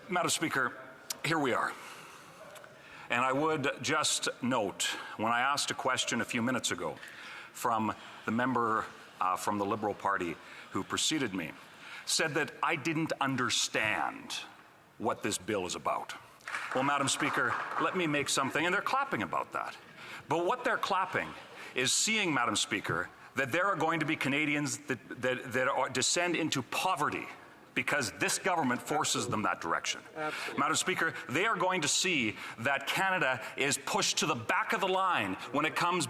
Madam Speaker, here we are. And I would just note, when I asked a question a few minutes ago from the member from the Liberal Party who preceded me, said that I didn't understand what this bill is about. Well, Madam Speaker, let me make something, and they're clapping about that. But what they're clapping is seeing, Madam Speaker, that there are going to be Canadians that descend into poverty because this government forces them that direction. Absolutely. Madam Speaker, they are going to see that Canada is pushed to the back of the line when it comes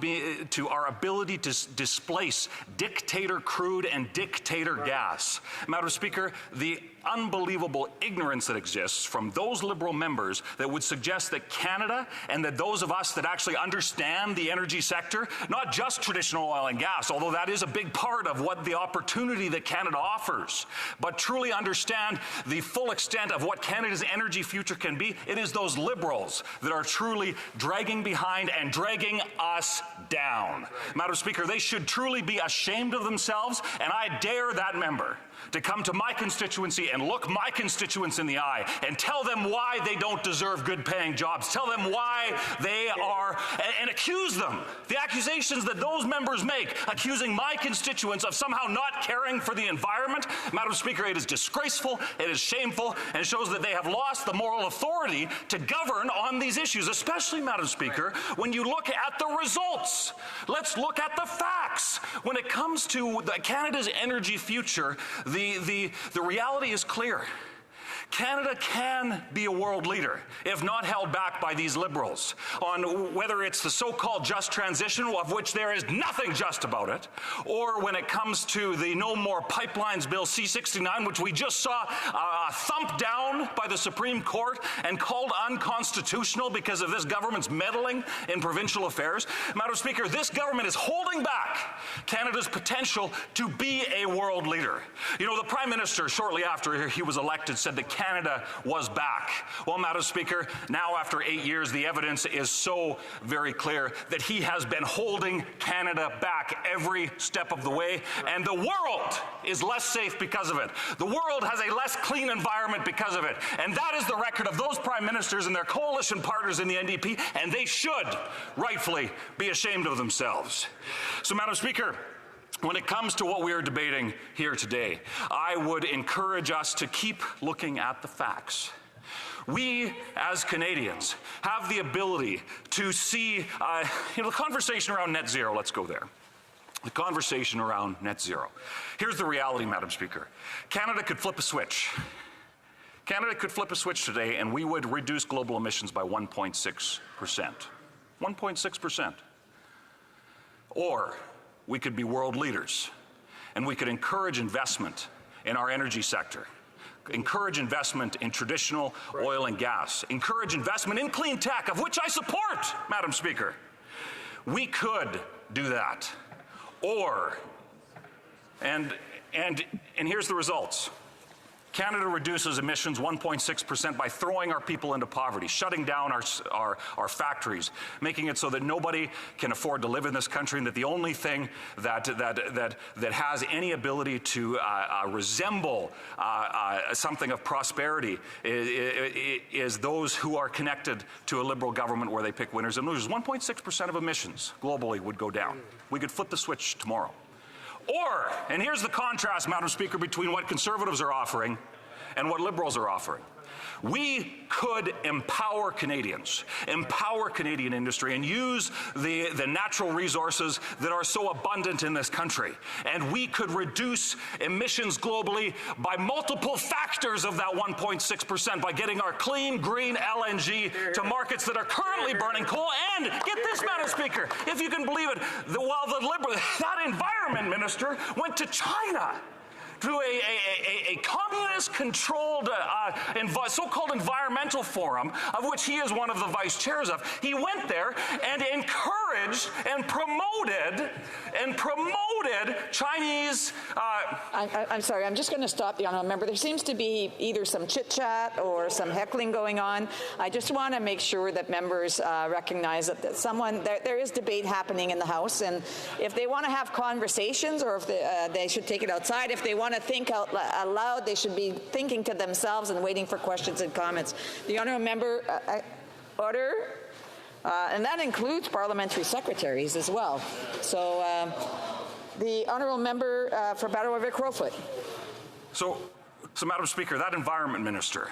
to our ability to displace dictator crude and dictator gas. Madam Speaker, the unbelievable ignorance that exists from those Liberal members that would suggest that Canada and that those of us that actually understand the energy sector, not just traditional oil and gas, although that is a big part of what the opportunity that Canada offers, but truly understand the full extent of what Canada's energy future can be, it is those Liberals that are truly dragging behind and dragging us down. Madam Speaker, they should truly be ashamed of themselves, and I dare that member to come to my constituency and look my constituents in the eye and tell them why they don't deserve good-paying jobs. Tell them why they are, and accuse them. The accusations that those members make, accusing my constituents of somehow not caring for the environment, Madam Speaker, it is disgraceful, it is shameful, and it shows that they have lost the moral authority to govern on these issues, especially, Madam Speaker, when you look at the results. Let's look at the facts. When it comes to Canada's energy future, the reality is clear. Canada can be a world leader if not held back by these Liberals on whether it's the so-called just transition, of which there is nothing just about it, or when it comes to the No More Pipelines Bill C-69, which we just saw thumped down by the Supreme Court and called unconstitutional because of this government's meddling in provincial affairs. Madam Speaker, this government is holding back Canada's potential to be a world leader. You know, the Prime Minister, shortly after he was elected, said that Canada was back. Well, Madam Speaker, now after 8 years, the evidence is so very clear that he has been holding Canada back every step of the way, and the world is less safe because of it. The world has a less clean environment because of it, and that is the record of those prime ministers and their coalition partners in the NDP, and they should rightfully be ashamed of themselves. So, Madam Speaker, when it comes to what we are debating here today, I would encourage us to keep looking at the facts. We, as Canadians, have the ability to see, the conversation around net zero, let's go there. The conversation around net zero. Here's the reality, Madam Speaker. Canada could flip a switch. Canada could flip a switch today and we would reduce global emissions by 1.6%. 1.6%. Or we could be world leaders, and we could encourage investment in our energy sector, encourage investment in traditional oil and gas, encourage investment in clean tech, of which I support, Madam Speaker. We could do that. Or, and here's the results. Canada reduces emissions 1.6% by throwing our people into poverty, shutting down our factories, making it so that nobody can afford to live in this country, and that the only thing that has any ability to resemble something of prosperity is those who are connected to a Liberal government where they pick winners and losers. 1.6% of emissions globally would go down. We could flip the switch tomorrow. Or, and here's the contrast, Madam Speaker, between what Conservatives are offering and what Liberals are offering. We could empower Canadians, empower Canadian industry, and use the natural resources that are so abundant in this country. And we could reduce emissions globally by multiple factors of that 1.6% by getting our clean, green LNG to markets that are currently burning coal. And get this, Madam Speaker, if you can believe it, while that environment minister went to China to a communist-controlled so-called environmental forum, of which he is one of the vice chairs of. He went there and encouraged and promoted promoted Chinese... I'm sorry, I'm just going to stop the honourable member. There seems to be either some chit-chat or some heckling going on. I just want to make sure that members recognize that there is debate happening in the House, and if they want to have conversations, or if they should take it outside. If they want to think out loud, they should be thinking to themselves and waiting for questions and comments. The honourable member, order. And that includes parliamentary secretaries as well. So the honourable member for Battle River Crowfoot. So, Madam Speaker, that environment minister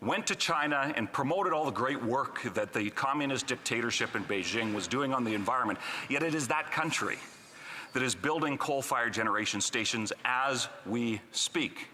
went to China and promoted all the great work that the communist dictatorship in Beijing was doing on the environment, yet it is that country that is building coal-fired generation stations as we speak.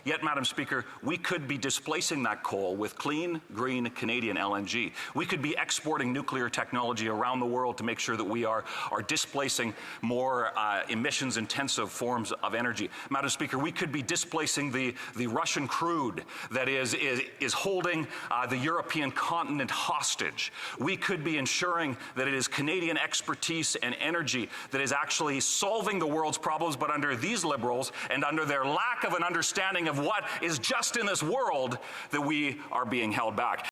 Yet, Madam Speaker, we could be displacing that coal with clean, green Canadian LNG. We could be exporting nuclear technology around the world to make sure that we are displacing more emissions-intensive forms of energy. Madam Speaker, we could be displacing the Russian crude that is holding the European continent hostage. We could be ensuring that it is Canadian expertise and energy that is actually solving the world's problems, but under these Liberals and under their lack of an understanding of what is just in this world, that we are being held back.